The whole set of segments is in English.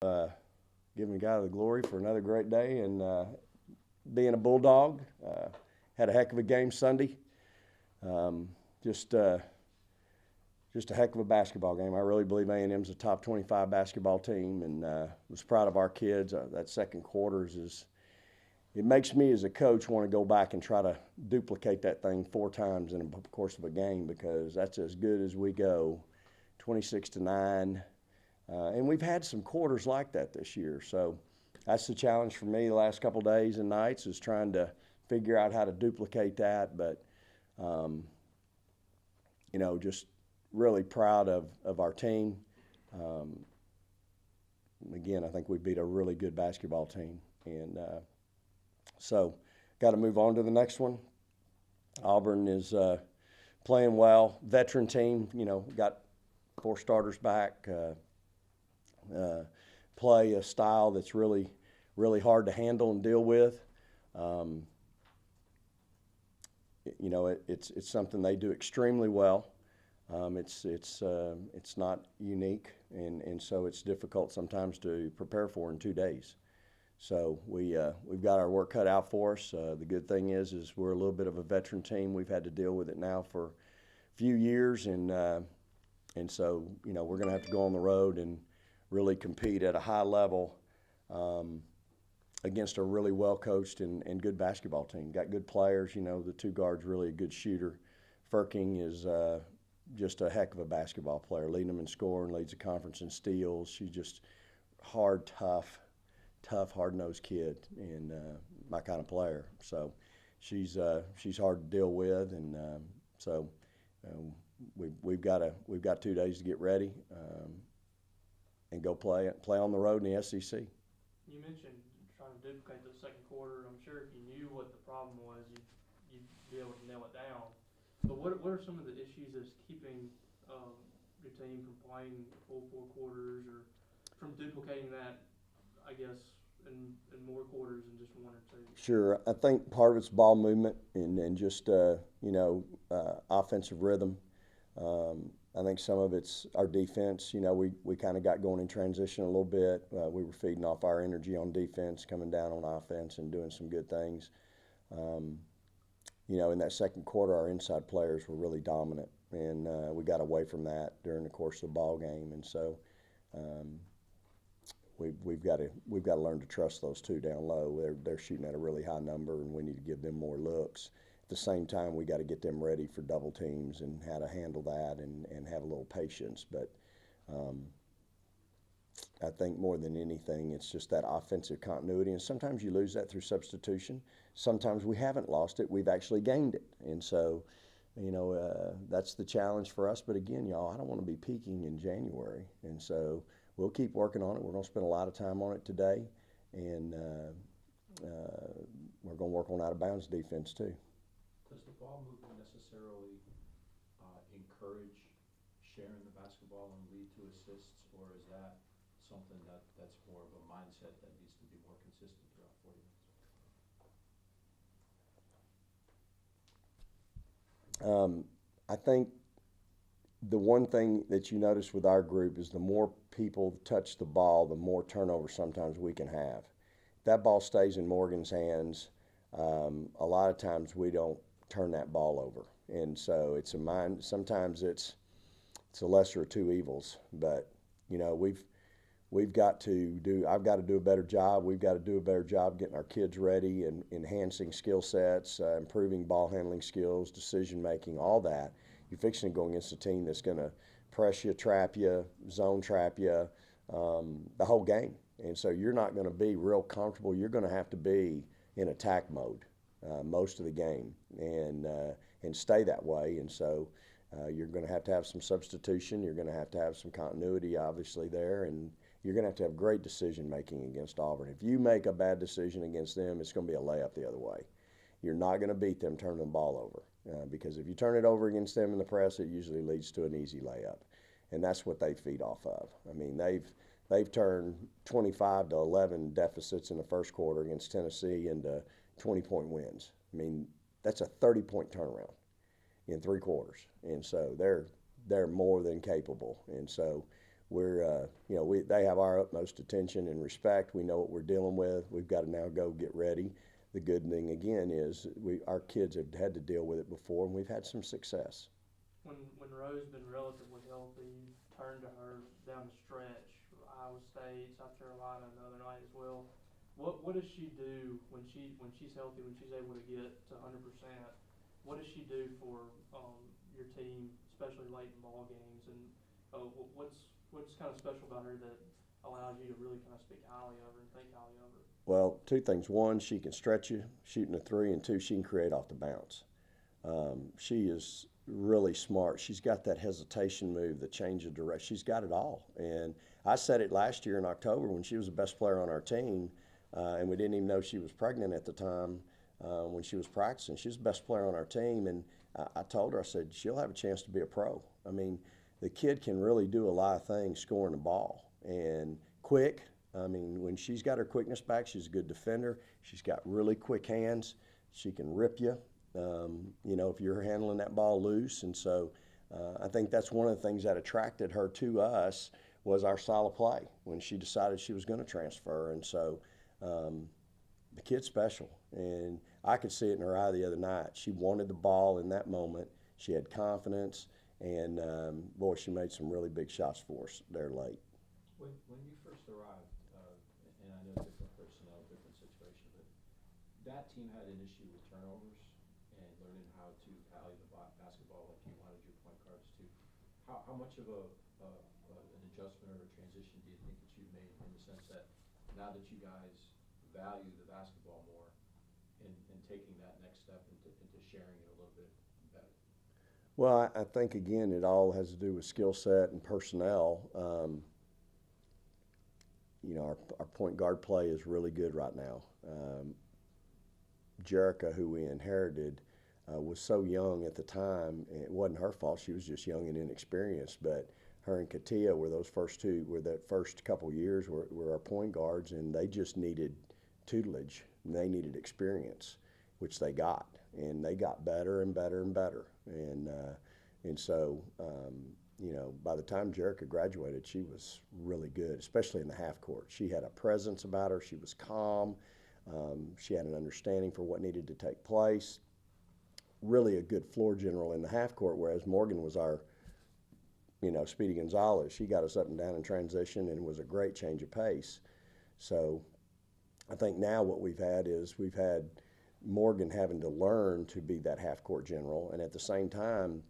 Uh, Giving God the glory for another great day and being a Bulldog. Had a heck of a game Sunday. Um, just uh, just a heck of a basketball game. I really believe A&M's a top 25 basketball team, and was proud of our kids. That second quarters is it makes me as a coach want to go back and try to duplicate that thing 4 times in the course of a game because that's as good as we go. 26-9. And we've had some quarters like that this year. So that's the challenge for me the last couple of days and nights is trying to figure out how to duplicate that. But, um, just really proud of our team. Um, again, I think we beat a really good basketball team. And so got to move on to the next one. Auburn is playing well. Veteran team, got 4 starters back. Play a style that's really, really hard to handle and deal with. Um, it's something they do extremely well. It's not unique, and so it's difficult sometimes to prepare for in 2 days. So we've got our work cut out for us. The good thing is we're a little bit of a veteran team. We've had to deal with it now for a few years, and so we're going to have to go on the road and really compete at a high level against a really well-coached and good basketball team. Got good players. The 2 guards really a good shooter. Furking is just a heck of a basketball player, leading them in scoring, leads the conference in steals. She's just hard, tough, hard-nosed kid, and my kind of player. So she's hard to deal with, and so we've got 2 days to get ready. And go play on the road in the SEC. You mentioned trying to duplicate the second quarter. I'm sure if you knew what the problem was, you'd be able to nail it down. But what are some of the issues that's keeping your team from playing full 4 quarters or from duplicating that, I guess, in more quarters than just 1 or 2? Sure. I think part of it's ball movement and just, offensive rhythm. I think some of it's our defense. We kind of got going in transition a little bit. We were feeding off our energy on defense, coming down on offense and doing some good things. In that second quarter, our inside players were really dominant, and we got away from that during the course of the ball game. And so we've got to learn to trust those 2 down low. They're shooting at a really high number, and we need to give them more looks. At the same time, we got to get them ready for double teams and how to handle that and have a little patience. But I think more than anything, it's just that offensive continuity. And sometimes you lose that through substitution. Sometimes we haven't lost it. We've actually gained it. And so, that's the challenge for us. But again, y'all, I don't want to be peaking in January. And so we'll keep working on it. We're going to spend a lot of time on it today. And we're going to work on out-of-bounds defense too. Does the ball movement necessarily encourage sharing the basketball and lead to assists, or is that something that's more of a mindset that needs to be more consistent throughout 40 minutes? I think the one thing that you notice with our group is the more people touch the ball, the more turnover sometimes we can have. If that ball stays in Morgan's hands, a lot of times we don't turn that ball over, and so it's a mind. Sometimes it's a lesser of 2 evils, but we've got to do. I've got to do a better job. We've got to do a better job getting our kids ready and enhancing skill sets, improving ball handling skills, decision making, all that. You're fixing to go against a team that's going to press you, trap you, zone trap you, the whole game, and so you're not going to be real comfortable. You're going to have to be in attack mode most of the game and stay that way. And so you're going to have some substitution. You're going to have some continuity, obviously, there. And you're going to have great decision making against Auburn. If you make a bad decision against them, it's going to be a layup the other way. You're not going to beat them turning the ball over because if you turn it over against them in the press, it usually leads to an easy layup. And that's what they feed off of. I mean, they've turned 25-11 deficits in the first quarter against Tennessee into 20-point wins. I mean, that's a 30-point turnaround in 3 quarters, and so they're more than capable. And so they have our utmost attention and respect. We know what we're dealing with. We've got to now go get ready. The good thing again is our kids have had to deal with it before, and we've had some success. When Rose been relatively healthy, you turned to her down the stretch, Iowa State, South Carolina, the other night as well. What does she do when she's healthy, when she's able to get to 100%? What does she do for your team, especially late in ball games? And what's kind of special about her that allows you to really kind of speak highly of her and think highly of her? Well, two things. One, she can stretch you, shooting a three, and two, she can create off the bounce. She is really smart. She's got that hesitation move, the change of direction. She's got it all. And I said it last year in October when she was the best player on our team, and we didn't even know she was pregnant at the time when she was practicing. She was the best player on our team, and I told her, I said, she'll have a chance to be a pro. I mean, the kid can really do a lot of things scoring the ball, and quick. I mean, when she's got her quickness back, she's a good defender. She's got really quick hands. She can rip you, if you're handling that ball loose. And so I think that's one of the things that attracted her to us was our style of play when she decided she was going to transfer. And so the kid's special. And I could see it in her eye the other night. She wanted the ball in that moment. She had confidence. And, boy, she made some really big shots for us there late. When you first arrived, and I know different personnel, different situation, but that team had an issue with turnovers and learning how to alley the basketball like you wanted your point guards to. How much of an adjustment or a transition do you think that you've made in the sense that now that you guys value the basketball more and taking that next step into sharing it a little bit better? Well, I think, again, it all has to do with skill set and personnel. Our point guard play is really good right now. Jerica, who we inherited, was so young at the time. It wasn't her fault. She was just young and inexperienced. But her and Katia were that first couple years were our point guards, and they just needed tutelage. And they needed experience, which they got. And they got better and better and better. And so by the time Jerica graduated, she was really good, especially in the half court. She had a presence about her. She was calm. She had an understanding for what needed to take place. Really a good floor general in the half court, whereas Morgan was our, Speedy Gonzalez. She got us up and down in transition and was a great change of pace. So I think now what we've had Morgan having to learn to be that half court general, and at the same time,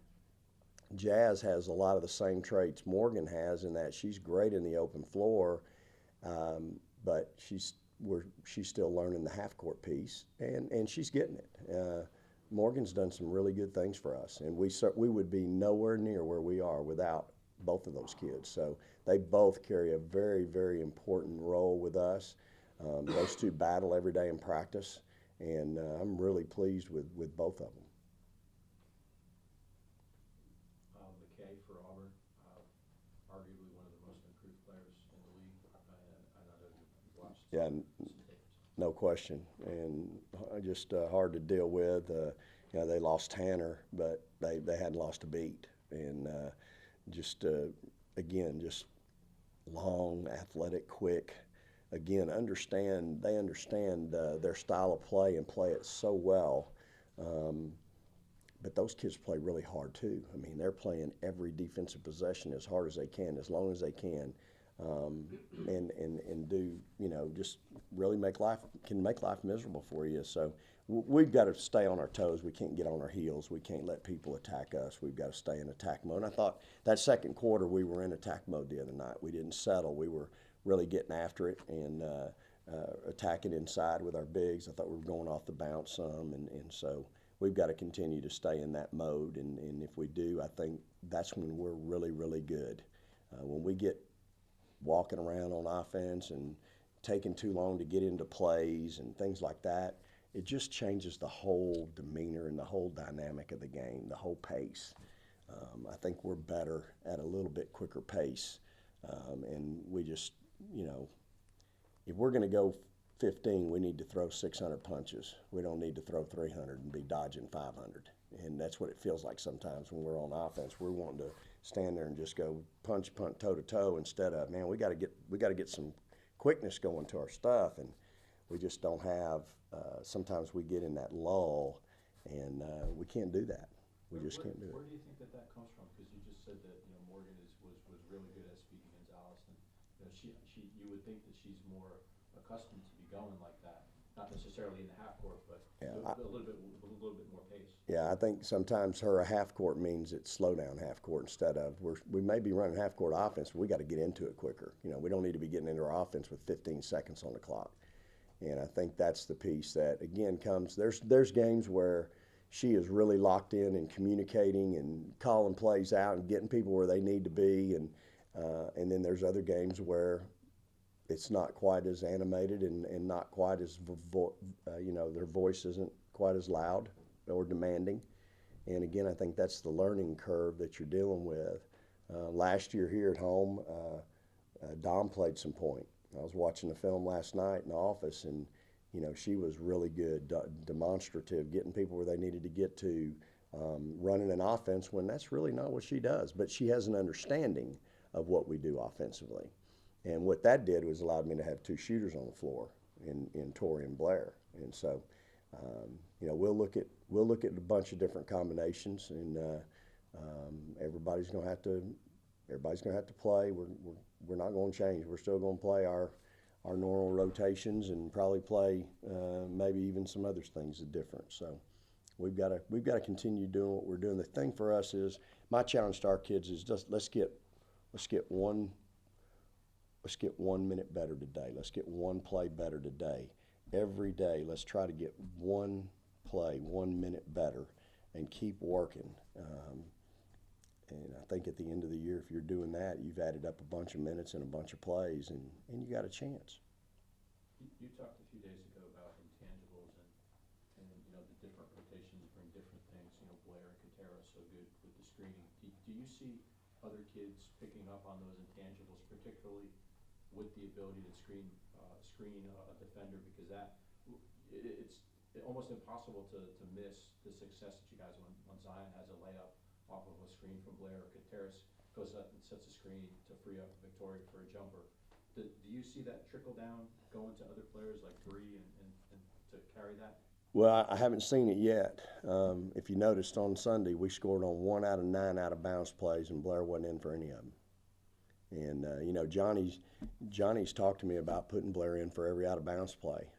Jazz has a lot of the same traits Morgan has in that she's great in the open floor, but she's still learning the half court piece, and she's getting it. Morgan's done some really good things for us, and we would be nowhere near where we are without both of those kids. So they both carry a very, very important role with us. Those two battle every day in practice, and I'm really pleased with both of them. McKay for Auburn, arguably one of the most improved players in the league. I know you've watched some tapes. No question, and just hard to deal with. They lost Tanner, but they hadn't lost a beat, and again, just long, athletic, quick. Again, they understand their style of play and play it so well. But those kids play really hard too. I mean, they're playing every defensive possession as hard as they can, as long as they can, and do just really make life miserable for you. So we've got to stay on our toes. We can't get on our heels. We can't let people attack us. We've got to stay in attack mode. And I thought that second quarter we were in attack mode the other night. We didn't settle. We were really getting after it and attacking inside with our bigs. I thought we were going off the bounce some, and so we've got to continue to stay in that mode, and if we do, I think that's when we're really, really good. When we get walking around on offense and taking too long to get into plays and things like that, it just changes the whole demeanor and the whole dynamic of the game, the whole pace. I think we're better at a little bit quicker pace, and we just, if we're going to go 15, we need to throw 600 punches. We don't need to throw 300 and be dodging 500. And that's what it feels like sometimes when we're on offense. We're wanting to stand there and just go punch, punt, toe to toe instead of, man, we got to get some quickness going to our stuff, and we just don't have. Sometimes we get in that lull, and we can't do that. We just can't do it. Where do you think that comes from? Because you just said that Morgan was really good at speaking Gonzalez, and you would think that she's more accustomed to be going like that, not necessarily in the half court, but Yeah, a little bit more pace. Yeah, I think sometimes her a half court means it's slow down half court instead of we may be running half court offense, but we got to get into it quicker. We don't need to be getting into our offense with 15 seconds on the clock. And I think that's the piece that again comes. There's games where she is really locked in and communicating and calling plays out and getting people where they need to be, and then there's other games where it's not quite as animated and not quite as their voice isn't quite as loud or demanding. And again, I think that's the learning curve that you're dealing with. Last year here at home, Dom played some point. I was watching the film last night in the office, and she was really good, demonstrative, getting people where they needed to get to, running an offense when that's really not what she does. But she has an understanding of what we do offensively. And what that did was allowed me to have two shooters on the floor in Tori and Blair. And so, we'll look at a bunch of different combinations, and everybody's going to have to play. We're not going to change. We're still going to play our normal rotations and probably play maybe even some other things different. So we've got to continue doing what we're doing. The thing for us is, my challenge to our kids is just let's get 1 minute better today. Let's get 1 play better today. Every day, let's try to get 1 play, 1 minute better, and keep working. And I think at the end of the year, if you're doing that, you've added up a bunch of minutes and a bunch of plays, and you got a chance. You talked a few days ago about intangibles and the different rotations bring different things. Blair and Katera are so good with the screening. Do you see other kids picking up on those intangibles, particularly with the ability to screen a defender, because it's almost impossible to miss the success that you guys when Zion has a layup off of a screen from Blair, or Kateris goes up and sets a screen to free up Victoria for a jumper. Do you see that trickle down going to other players like Bree and to carry that? Well, I haven't seen it yet. If you noticed on Sunday, we scored on 1 out of 9 out of bounds plays, and Blair wasn't in for any of them. And Johnny's talked to me about putting Blair in for every out of bounds play.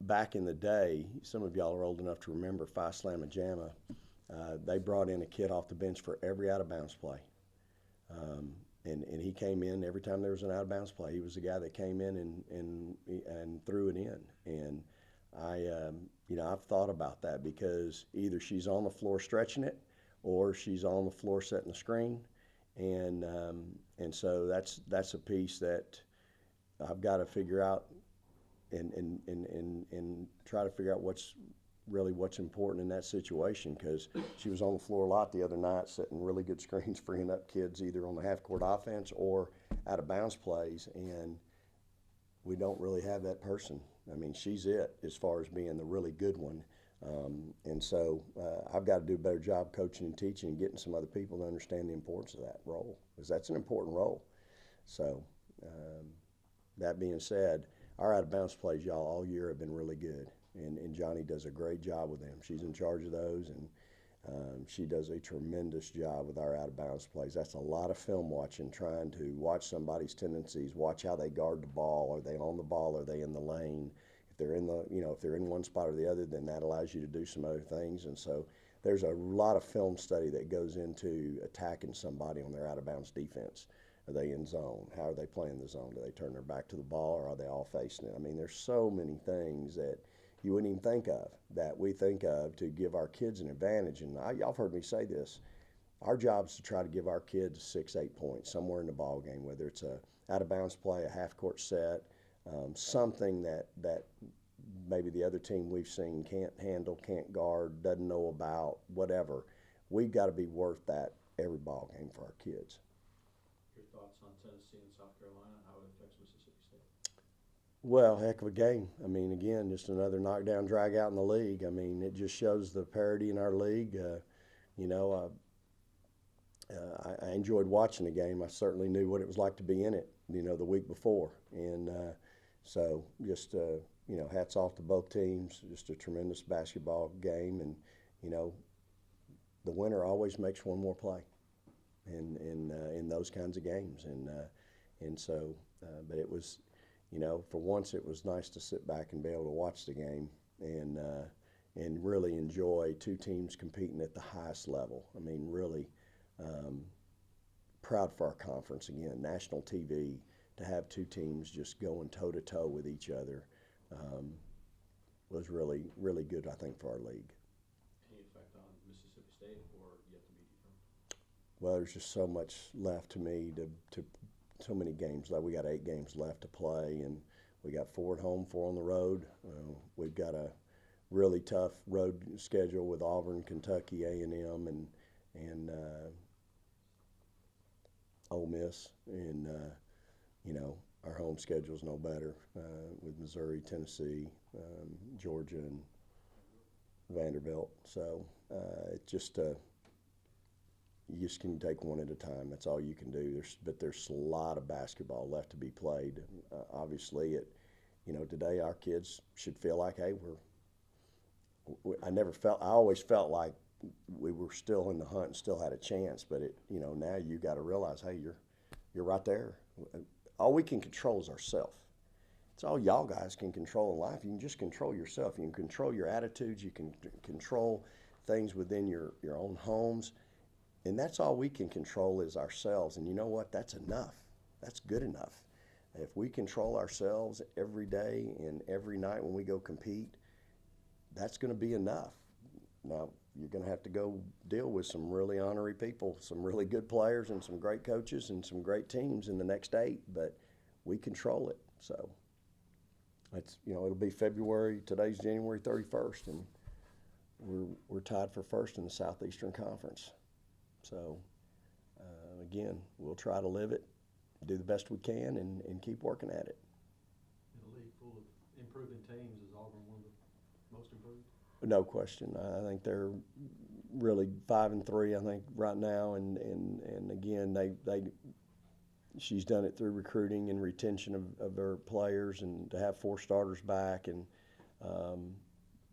Back in the day, some of y'all are old enough to remember Phi Slamma Jamma. They brought in a kid off the bench for every out of bounds play. And he came in every time there was an out of bounds play. He was the guy that came in and threw it in. And I've thought about that, because either she's on the floor stretching it, or she's on the floor setting the screen. And so that's a piece that I've got to figure out and try to figure out what's important in that situation, because she was on the floor a lot the other night setting really good screens, freeing up kids either on the half-court offense or out of bounds plays, and we don't really have that person. I mean, she's it as far as being the really good one. And so I've got to do a better job coaching and teaching and getting some other people to understand the importance of that role, because that's an important role. So that being said, our out-of-bounds plays, y'all, all year have been really good. And Johnny does a great job with them. She's in charge of those, and she does a tremendous job with our out-of-bounds plays. That's a lot of film watching, trying to watch somebody's tendencies, watch how they guard the ball. Are they on the ball? Are they in the lane? If they're in if they're in one spot or the other, then that allows you to do some other things. And so there's a lot of film study that goes into attacking somebody on their out-of-bounds defense. Are they in zone? How are they playing the zone? Do they turn their back to the ball, or are they all facing it? I mean, there's so many things that you wouldn't even think of, that we think of to give our kids an advantage. And y'all have heard me say this. Our job is to try to give our kids 6, 8 points somewhere in the ball game, whether it's a out-of-bounds play, a half-court set, something that maybe the other team we've seen can't handle, can't guard, doesn't know about, whatever. We've got to be worth that every ball game for our kids. Your thoughts on Tennessee and South Carolina, how it affects Mississippi State? Well, heck of a game. I mean, again, just another knockdown, drag out in the league. I mean, it just shows the parity in our league. I enjoyed watching the game. I certainly knew what it was like to be in it, the week before. And so just, hats off to both teams. Just a tremendous basketball game. And, the winner always makes one more play in those kinds of games. And so, but it was, for once it was nice to sit back and be able to watch the game and really enjoy two teams competing at the highest level. I mean, really proud for our conference again. National TV, to have two teams just going toe to toe with each other was really, really good, I think, for our league. Any effect on Mississippi State or yet to be determined? Well, there's just so much left to me to so many games. Like we got 8 games left to play, and we got 4 at home, 4 on the road. We've got a really tough road schedule with Auburn, Kentucky, A&M, and Ole Miss, and our home schedule's no better with Missouri, Tennessee, Georgia, and Vanderbilt. So it just you just can take one at a time. That's all you can do. There's a lot of basketball left to be played. Obviously, today our kids should feel like, hey, I always felt like we were still in the hunt and still had a chance. But now you got to realize, hey, you're right there. All we can control is ourselves. It's all y'all guys can control in life. You can just control yourself. You can control your attitudes. You can control things within your own homes. And that's all we can control is ourselves. And you know what? That's enough. That's good enough. If we control ourselves every day and every night when we go compete, that's going to be enough. Now, you're going to have to go deal with some really honorary people, some really good players and some great coaches and some great teams in the next 8, but we control it. So it's, it'll be today's January 31st, and we're tied for first in the Southeastern Conference. So, again, we'll try to live it, do the best we can, and keep working at it. In a league full of improving teams, is Auburn one of the most improved? No question. I think they're really 5-3, I think, right now. And again, she's done it through recruiting and retention of her players, and to have 4 starters back, and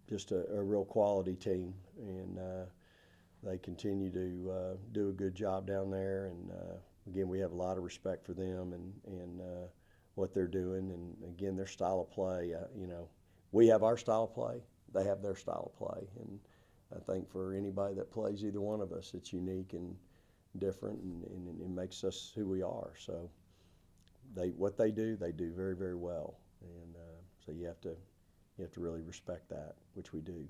just a real quality team. And they continue to do a good job down there. And again, we have a lot of respect for them and what they're doing. And again, their style of play. We have our style of play. They have their style of play. And I think for anybody that plays either one of us, it's unique and different, and it makes us who we are. So what they do very, very well. And so you have to really respect that, which we do.